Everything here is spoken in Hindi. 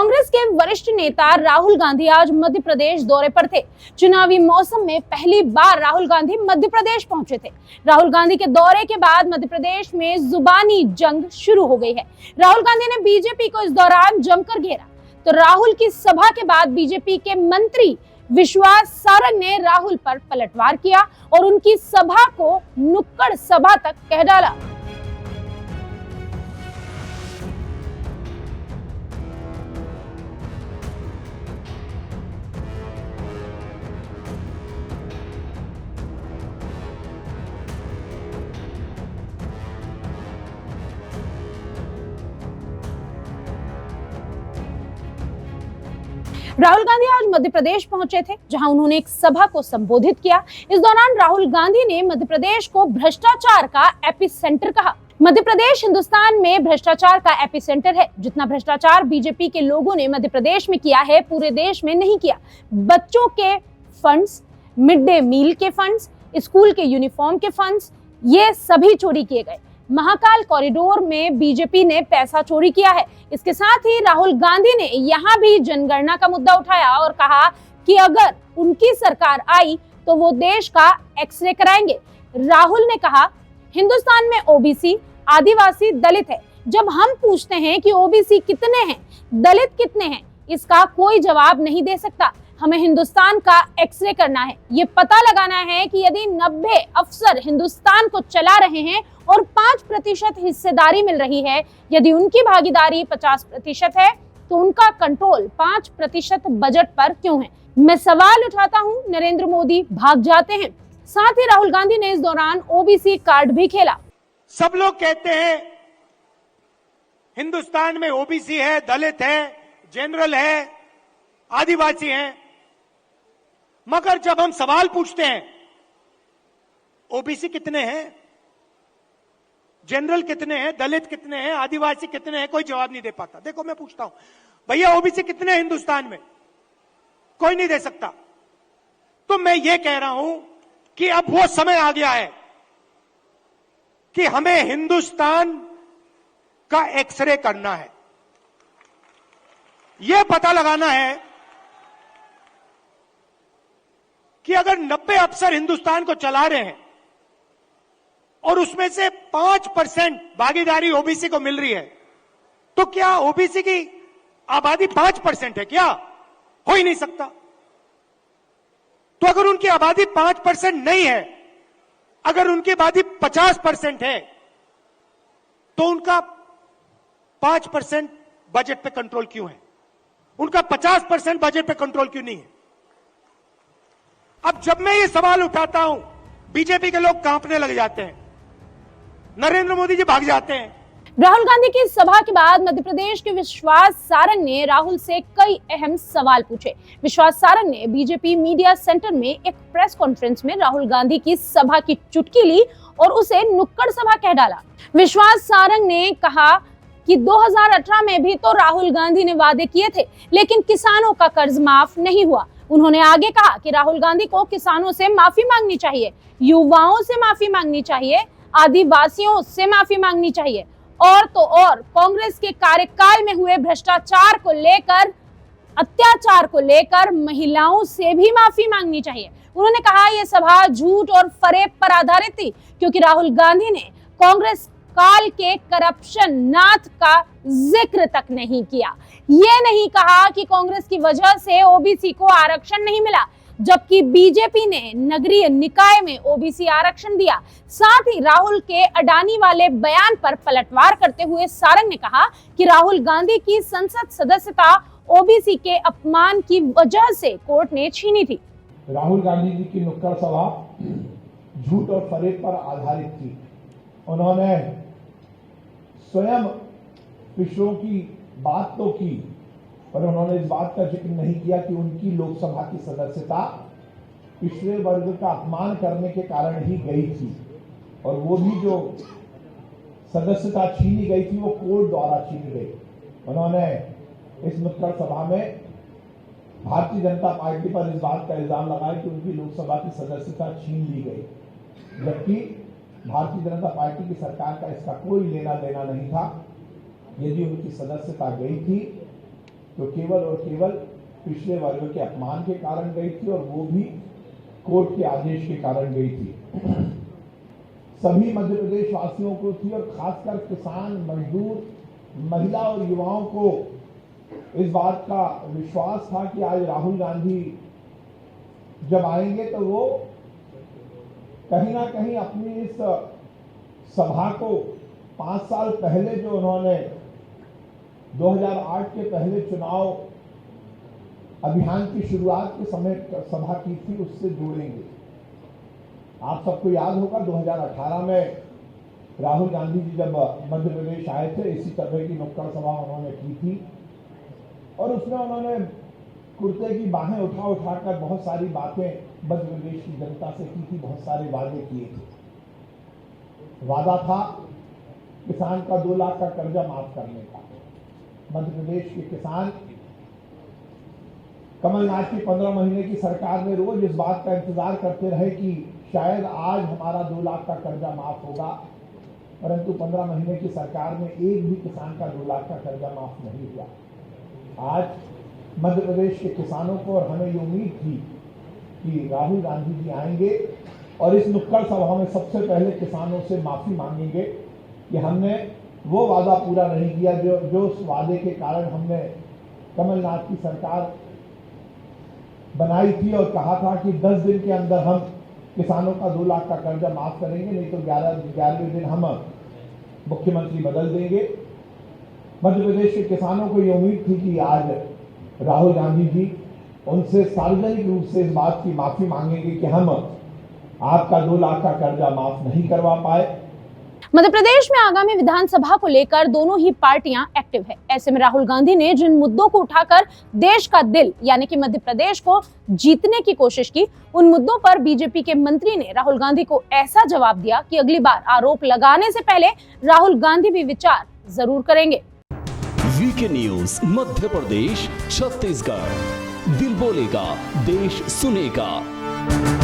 कांग्रेस के वरिष्ठ नेता राहुल गांधी आज मध्य प्रदेश दौरे पर थे। चुनावी मौसम में पहली बार राहुल गांधी मध्य प्रदेश पहुंचे थे। राहुल गांधी के दौरे के बाद मध्य प्रदेश में जुबानी जंग शुरू हो गई है। राहुल गांधी ने बीजेपी को इस दौरान जमकर घेरा। तो राहुल की सभा के बाद बीजेपी के मंत्री विश्वास सारंग ने राहुल पर पलटवार किया और उनकी सभा को नुक्कड़ सभा तक कह डाला। राहुल गांधी आज मध्य प्रदेश पहुंचे थे, जहां उन्होंने एक सभा को संबोधित किया। इस दौरान राहुल गांधी ने मध्य प्रदेश को भ्रष्टाचार का एपिसेंटर कहा। मध्य प्रदेश हिंदुस्तान में भ्रष्टाचार का एपिसेंटर है। जितना भ्रष्टाचार बीजेपी के लोगों ने मध्य प्रदेश में किया है, पूरे देश में नहीं किया। बच्चों के फंड्स, मिड डे मील के फंड्स, स्कूल के यूनिफॉर्म के फंड्स, ये सभी चोरी किए गए। महाकाल कॉरिडोर में बीजेपी ने पैसा चोरी किया है। इसके साथ ही राहुल गांधी ने यहां भी जनगणना का मुद्दा उठाया और कहा कि अगर उनकी सरकार आई तो वो देश का एक्सरे कराएंगे। राहुल ने कहा, हिंदुस्तान में ओबीसी, आदिवासी, दलित है। जब हम पूछते हैं कि ओबीसी कितने हैं, दलित कितने हैं, इसका कोई जवाब नहीं दे सकता। हमें हिंदुस्तान का एक्सरे करना है, ये पता लगाना है कि यदि 90 अफसर हिंदुस्तान को चला रहे हैं और 5% हिस्सेदारी मिल रही है, यदि उनकी भागीदारी 50% है, तो उनका कंट्रोल 5% बजट पर क्यों है? मैं सवाल उठाता हूं, नरेंद्र मोदी भाग जाते हैं। साथ ही राहुल गांधी ने इस दौरान ओबीसी कार्ड भी खेला। सब लोग कहते हैं हिंदुस्तान में ओबीसी है, दलित है, जनरल है, आदिवासी है, मगर जब हम सवाल पूछते हैं ओबीसी कितने हैं, जनरल कितने हैं, दलित कितने हैं, आदिवासी कितने हैं, कोई जवाब नहीं दे पाता। देखो मैं पूछता हूं, भैया ओबीसी कितने हैं हिंदुस्तान में? कोई नहीं दे सकता। तो मैं ये कह रहा हूं कि अब वो समय आ गया है कि हमें हिंदुस्तान का एक्सरे करना है। यह पता लगाना है कि अगर 90 अफसर हिंदुस्तान को चला रहे हैं और उसमें से 5% भागीदारी ओबीसी को मिल रही है, तो क्या ओबीसी की आबादी 5% है? क्या हो ही नहीं सकता। तो अगर उनकी आबादी 5% नहीं है, अगर उनकी आबादी 50% है, तो उनका 5% बजट पे कंट्रोल क्यों है? उनका 50% बजट पे कंट्रोल क्यों नहीं है? अब जब मैं ये सवाल उठाता हूं, बीजेपी के लोग कांपने लग जाते हैं, नरेंद्र मोदी जी भाग जाते हैं। राहुल गांधी की सभा के बाद मध्य प्रदेश के विश्वास सारंग ने राहुल से कई अहम सवाल पूछे। विश्वास सारंग ने बीजेपी मीडिया सेंटर में एक प्रेस कॉन्फ्रेंस में राहुल गांधी की सभा की चुटकी ली और उसे नुक्कड़ सभा कह डाला। विश्वास सारंग ने कहा कि 2018 में भी तो राहुल गांधी ने वादे किए थे, लेकिन किसानों का कर्ज माफ नहीं हुआ। उन्होंने आगे कहा कि राहुल गांधी को किसानों से माफी मांगनी चाहिए, युवाओं से माफी मांगनी चाहिए, आदिवासियों से माफी मांगनी चाहिए और तो और कांग्रेस के कार्यकाल में हुए भ्रष्टाचार को लेकर, अत्याचार को लेकर महिलाओं से भी माफी मांगनी चाहिए। उन्होंने कहा यह सभा झूठ और फरेब पर आधारित थी, क्योंकि राहुल गांधी ने कांग्रेस काल के करप्शन नाथ का जिक्र तक नहीं किया। ये नहीं कहा कि कांग्रेस की वजह से ओबीसी को आरक्षण नहीं मिला, जबकि बीजेपी ने नगरीय निकाय में ओबीसी आरक्षण दिया। साथ ही राहुल के अडानी वाले बयान पर पलटवार करते हुए सारंग ने कहा कि राहुल गांधी की संसद सदस्यता ओबीसी के अपमान की वजह से कोर्ट ने छीनी थी। राहुल गांधी जी की नुक्कड़ सभा झूठ और फरेब पर आधारित थी। उन्होंने स्वयं पिछड़ों की बात तो की, पर उन्होंने इस बात का जिक्र नहीं किया कि उनकी लोकसभा की सदस्यता पिछड़े वर्ग का अपमान करने के कारण ही गई थी, और वो भी जो सदस्यता छीनी गई थी वो कोर्ट द्वारा छीनी गई। उन्होंने इस नुक्कड़ सभा में भारतीय जनता पार्टी पर इस बात का इल्जाम लगाया कि उनकी लोकसभा की सदस्यता छीन ली गई, जबकि भारतीय जनता पार्टी की सरकार का इसका कोई लेना देना नहीं था। यदि उनकी सदस्यता गई थी तो केवल और केवल पिछले वर्ग के अपमान के कारण गई थी, और वो भी कोर्ट के आदेश के कारण गई थी। सभी मध्य प्रदेश वासियों को थी, और खासकर किसान, मजदूर, महिला और युवाओं को इस बात का विश्वास था कि आज राहुल गांधी जब आएंगे तो वो कहीं ना कहीं अपनी इस सभा को 5 साल पहले जो उन्होंने 2008 के पहले चुनाव अभियान की शुरुआत के समय सभा की थी उससे जोड़ेंगे। आप सबको याद होगा 2018 में राहुल गांधी जी जब मध्य प्रदेश आए थे, इसी तरह की नुक्कड़ सभा उन्होंने की थी, और उसमें उन्होंने कुर्ते की बाहें उठाकर बहुत सारी बातें मध्य प्रदेश की जनता से की थी, बहुत सारे वादे किए थे। वादा था किसान का 2 लाख का कर्जा माफ करने का। मध्य प्रदेश के किसान कमलनाथ की 15 महीने की सरकार में रोज इस बात का इंतजार करते रहे कि शायद आज हमारा 2 लाख का कर्जा माफ होगा, परंतु 15 महीने की सरकार में एक भी किसान का 2 लाख का कर्जा माफ नहीं हुआ। आज मध्य प्रदेश के किसानों को और हमें ये उम्मीद थी कि राहुल गांधी जी आएंगे और इस नुक्कड़ सभा में सबसे पहले किसानों से माफी मांगेंगे कि हमने वो वादा पूरा नहीं किया जो उस वादे के कारण हमने कमलनाथ की सरकार बनाई थी और कहा था कि 10 दिन के अंदर हम किसानों का 2 लाख का कर्जा माफ करेंगे, नहीं तो 11वें दिन हम मुख्यमंत्री बदल देंगे। मध्य प्रदेश के किसानों को ये उम्मीद थी कि आज राहुल गांधी जी उनसे सार्वजनिक रूप से इस बात की माफी मांगेंगे कि हम आपका 2 लाख का कर्जा माफ नहीं करवा पाए। मध्य प्रदेश में आगामी विधानसभा को लेकर दोनों ही पार्टियां एक्टिव है। ऐसे में राहुल गांधी ने जिन मुद्दों को उठाकर देश का दिल यानी कि मध्य प्रदेश को जीतने की कोशिश की, उन मुद्दों पर बीजेपी के मंत्री ने राहुल गांधी को ऐसा जवाब दिया कि अगली बार आरोप लगाने से पहले राहुल गांधी भी विचार जरूर करेंगे। वीके न्यूज मध्य प्रदेश छत्तीसगढ़, दिल बोलेगा देश सुनेगा।